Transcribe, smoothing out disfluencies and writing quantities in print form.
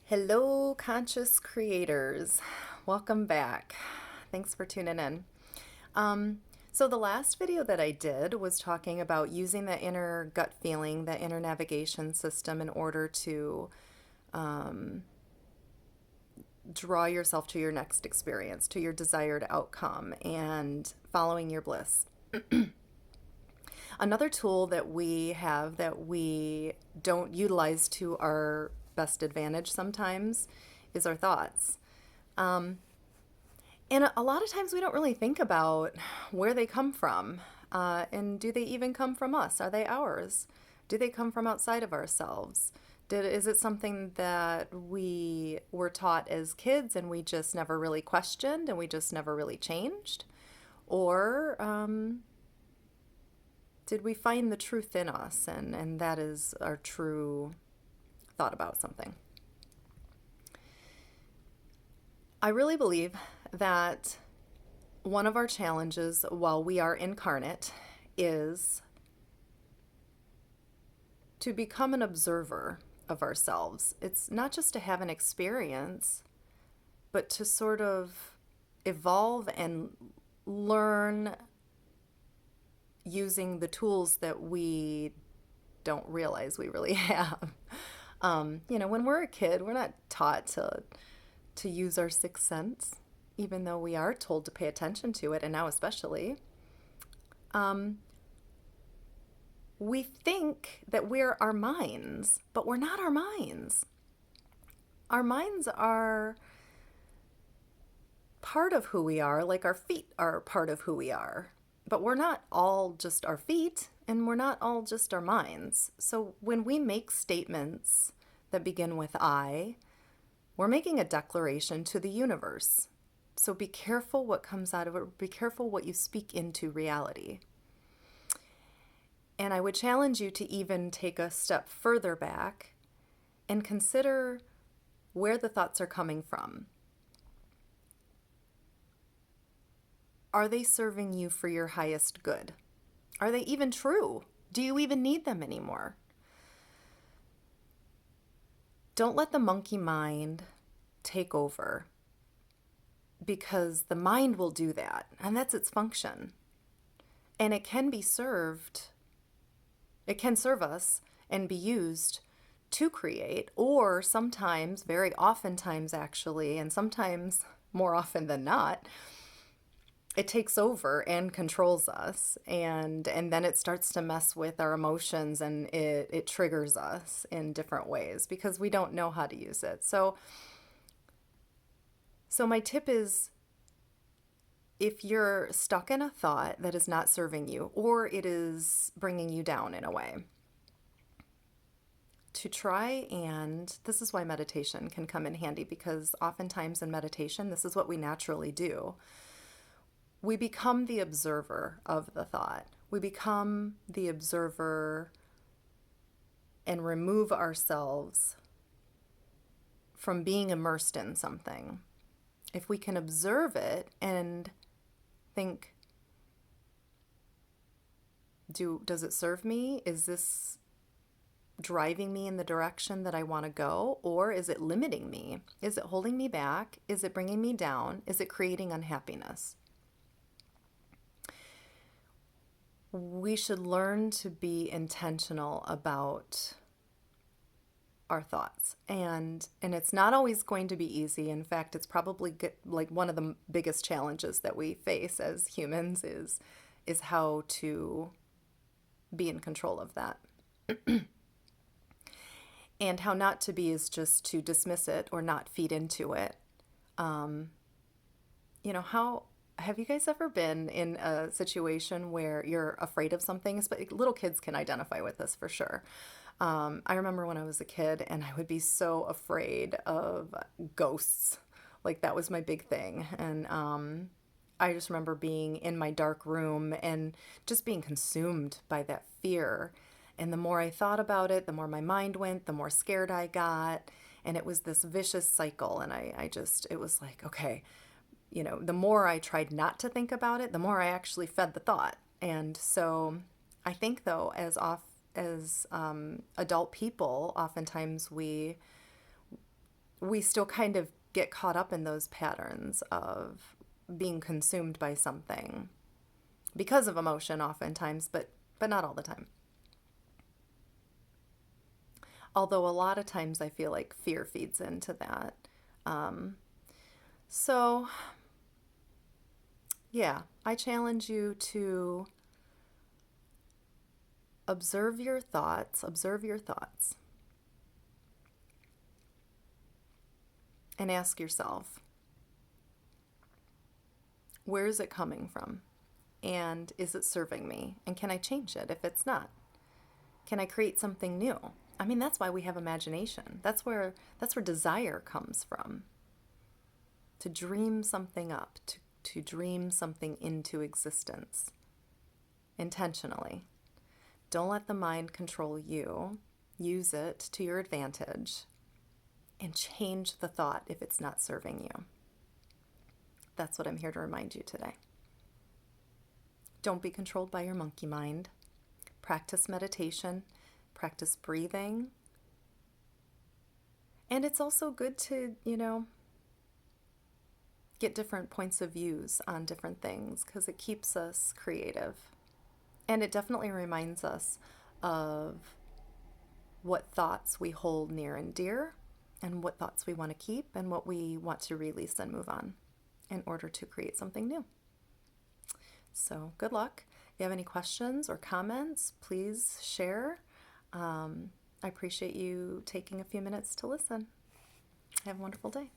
Hello, conscious creators. Welcome back. Thanks for tuning in. So, the last video that I did was talking about using the inner gut feeling, the inner navigation system, in order to draw yourself to your next experience, to your desired outcome, and following your bliss. Another tool that we have that we don't utilize to our best advantage sometimes is our thoughts. And a lot of times we don't really think about where they come from. And do they even come from us? Are they ours? Do they come from outside of ourselves? Is it something that we were taught as kids and we just never really questioned and we just never really changed? Or did we find the truth in us, and that is our true thought about something? I really believe that one of our challenges while we are incarnate is to become an observer of ourselves. It's not just to have an experience, but to sort of evolve and learn using the tools that we don't realize we really have. When we're a kid, we're not taught to use our sixth sense, even though we are told to pay attention to it, and now especially. We think that we're our minds, but we're not our minds. Our minds are part of who we are, like our feet are part of who we are. But we're not all just our feet, and we're not all just our minds. So when we make statements that begin with I, we're making a declaration to the universe. So be careful what comes out of it. Be careful what you speak into reality. And I would challenge you to even take a step further back and consider where the thoughts are coming from. Are they serving you for your highest good? Are they even true? Do you even need them anymore? Don't let the monkey mind take over, because the mind will do that, and that's its function. And it can serve us and be used to create, or sometimes, very oftentimes actually, and sometimes more often than not, it takes over and controls us, and then it starts to mess with our emotions, and it triggers us in different ways because we don't know how to use it. So my tip is, if you're stuck in a thought that is not serving you, or it is bringing you down in a way, to try, and this is why meditation can come in handy, because oftentimes in meditation, this is what we naturally do. We become the observer of the thought. We become the observer and remove ourselves from being immersed in something. If we can observe it and think, does it serve me? Is this driving me in the direction that I want to go? Or is it limiting me? Is it holding me back? Is it bringing me down? Is it creating unhappiness? We should learn to be intentional about our thoughts, and it's not always going to be easy. In fact, it's probably like one of the biggest challenges that we face as humans is how to be in control of that. And how not to be is just to dismiss it or not feed into it. How have you guys ever been in a situation where you're afraid of something? But little kids can identify with this for sure. I remember when I was a kid and I would be so afraid of ghosts. Like, that was my big thing. And I just remember being in my dark room and just being consumed by that fear. And the more I thought about it, the more my mind went, the more scared I got. And it was this vicious cycle. And it was like, okay, the more I tried not to think about it, the more I actually fed the thought. And so I think, though, as adult people, oftentimes we we still kind of get caught up in those patterns of being consumed by something because of emotion oftentimes, but not all the time. Although a lot of times I feel like fear feeds into that. Um, so, yeah, I challenge you to observe your thoughts, and ask yourself, where is it coming from? And is it serving me? And can I change it if it's not? Can I create something new? I mean, that's why we have imagination. That's where desire comes from. To dream something up, to dream something into existence intentionally. Don't let the mind control you. Use it to your advantage and change the thought if it's not serving you. That's what I'm here to remind you today. Don't be controlled by your monkey mind. Practice meditation, practice breathing. And it's also good to, get different points of views on different things because it keeps us creative. And it definitely reminds us of what thoughts we hold near and dear and what thoughts we want to keep and what we want to release and move on in order to create something new. So good luck. If you have any questions or comments, please share. I appreciate you taking a few minutes to listen. Have a wonderful day.